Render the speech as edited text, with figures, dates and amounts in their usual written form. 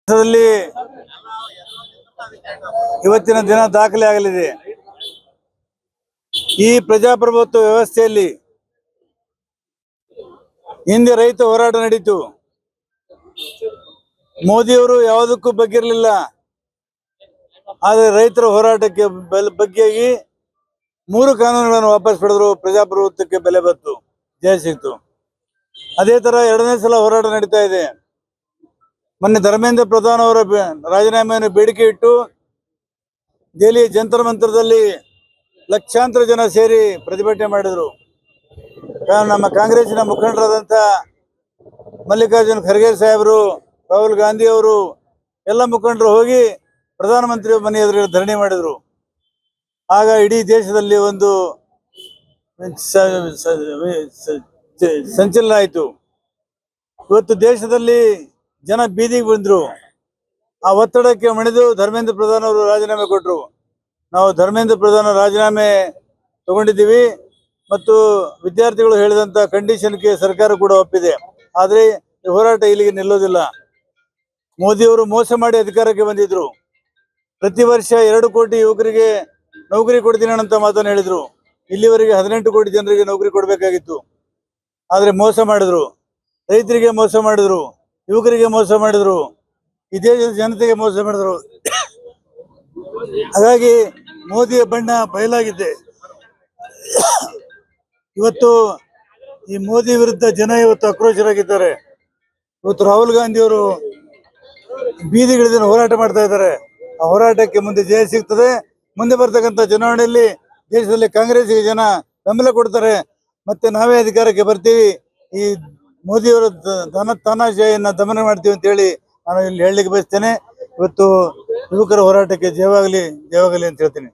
ದೇಶದಲ್ಲಿ ಇವತ್ತಿನ ದಿನ ದಾಖಲೆ ಆಗಲಿದೆ. ಈ ಪ್ರಜಾಪ್ರಭುತ್ವ ವ್ಯವಸ್ಥೆಯಲ್ಲಿ ಹಿಂದೆ ರೈತ ಹೋರಾಟ ನಡೀತು. ಮೋದಿಯವರು ಯಾವುದಕ್ಕೂ ಬಗ್ಗಿರಲಿಲ್ಲ. ಆದರೆ ರೈತರ ಹೋರಾಟಕ್ಕೆ ಬಗ್ಗೆಯಾಗಿ 3 ಕಾನೂನುಗಳನ್ನು ವಾಪಸ್ ಪಡೆದ್ರು. ಪ್ರಜಾಪ್ರಭುತ್ವಕ್ಕೆ ಬೆಲೆ ಬಂತು, ಜಯ ಸಿಕ್ತು. ಅದೇ ತರ 2ನೇ ಸಲ ಹೋರಾಟ ನಡೀತಾ ಇದೆ. ಮೊನ್ನೆ ಧರ್ಮೇಂದ್ರ ಪ್ರಧಾನ್ ಅವರ ರಾಜೀನಾಮೆಯನ್ನು ಬೇಡಿಕೆ ಇಟ್ಟು ದೆಹಲಿ ಜಂತರ್ ಮಂತರದಲ್ಲಿ ಲಕ್ಷಾಂತರ ಜನ ಸೇರಿ ಪ್ರತಿಭಟನೆ ಮಾಡಿದರು. ನಮ್ಮ ಕಾಂಗ್ರೆಸ್ಸಿನ ಮುಖಂಡರಾದಂಥ ಮಲ್ಲಿಕಾರ್ಜುನ್ ಖರ್ಗೆ ಸಾಹೇಬರು, ರಾಹುಲ್ ಗಾಂಧಿ ಅವರು ಎಲ್ಲ ಮುಖಂಡರು ಹೋಗಿ ಪ್ರಧಾನಮಂತ್ರಿ ಮನೆ ಎದುರು ಧರಣಿ ಮಾಡಿದರು. ಆಗ ಇಡೀ ದೇಶದಲ್ಲಿ ಒಂದು ಸಂಚಲನ ಆಯಿತು. ಇವತ್ತು ದೇಶದಲ್ಲಿ ಜನ ಬೀದಿಗೆ ಬಂದರು. ಆ ಒತ್ತಡಕ್ಕೆ ಮಣಿದು ಧರ್ಮೇಂದ್ರ ಪ್ರಧಾನ್ ಅವರು ರಾಜೀನಾಮೆ ಕೊಟ್ಟರು. ನಾವು ಧರ್ಮೇಂದ್ರ ಪ್ರಧಾನ್ ರಾಜೀನಾಮೆ ತಗೊಂಡಿದ್ದೀವಿ ಮತ್ತು ವಿದ್ಯಾರ್ಥಿಗಳು ಹೇಳಿದಂಥ ಕಂಡೀಷನ್ಗೆ ಸರ್ಕಾರ ಕೂಡ ಒಪ್ಪಿದೆ. ಆದರೆ ಈ ಹೋರಾಟ ಇಲ್ಲಿಗೆ ನಿಲ್ಲೋದಿಲ್ಲ. ಮೋದಿಯವರು ಮೋಸ ಮಾಡಿ ಅಧಿಕಾರಕ್ಕೆ ಬಂದಿದ್ರು. ಪ್ರತಿ ವರ್ಷ 2 ಕೋಟಿ ಯುವಕರಿಗೆ ನೌಕರಿ ಕೊಡ್ತೀನಿ ಅಂತ ಮಾತನ್ನು ಹೇಳಿದ್ರು. ಇಲ್ಲಿವರೆಗೆ 18 ಕೋಟಿ ಜನರಿಗೆ ನೌಕರಿ ಕೊಡಬೇಕಾಗಿತ್ತು. ಆದರೆ ಮೋಸ ಮಾಡಿದ್ರು. ರೈತರಿಗೆ ಮೋಸ ಮಾಡಿದ್ರು, ಯುವಕರಿಗೆ ಮೋಸ ಮಾಡಿದ್ರು, ಈ ದೇಶದ ಜನತೆಗೆ ಮೋಸ ಮಾಡಿದ್ರು. ಹಾಗಾಗಿ ಮೋದಿಯ ಬಣ್ಣ ಬಯಲಾಗಿದೆ. ಇವತ್ತು ಈ ಮೋದಿ ವಿರುದ್ಧ ಜನ ಇವತ್ತು ಆಕ್ರೋಶರಾಗಿದ್ದಾರೆ. ಇವತ್ತು ರಾಹುಲ್ ಗಾಂಧಿ ಅವರು ಬೀದಿಗಿಳಿದ ಹೋರಾಟ ಮಾಡ್ತಾ ಇದ್ದಾರೆ. ಆ ಹೋರಾಟಕ್ಕೆ ಮುಂದೆ ಜಯ ಸಿಗ್ತದೆ. ಮುಂದೆ ಬರ್ತಕ್ಕಂಥ ಚುನಾವಣೆಯಲ್ಲಿ ದೇಶದಲ್ಲಿ ಕಾಂಗ್ರೆಸ್ಗೆ ಜನ ಬೆಂಬಲ ಕೊಡ್ತಾರೆ. ಮತ್ತೆ ನಾವೇ ಅಧಿಕಾರಕ್ಕೆ ಬರ್ತೀವಿ. ಈ ಮೋದಿಯವರ ತಾನಾಶಾಹಿಯನ್ನ ದಮನ ಮಾಡ್ತೀವಿ ಅಂತ ಹೇಳಿ ನಾನು ಇಲ್ಲಿ ಹೇಳಲಿಕ್ಕೆ ಬಯಸ್ತೇನೆ. ಇವತ್ತು ಯುವಕರ ಹೋರಾಟಕ್ಕೆ ಜಯವಾಗಲಿ ಅಂತ ಹೇಳ್ತೀನಿ.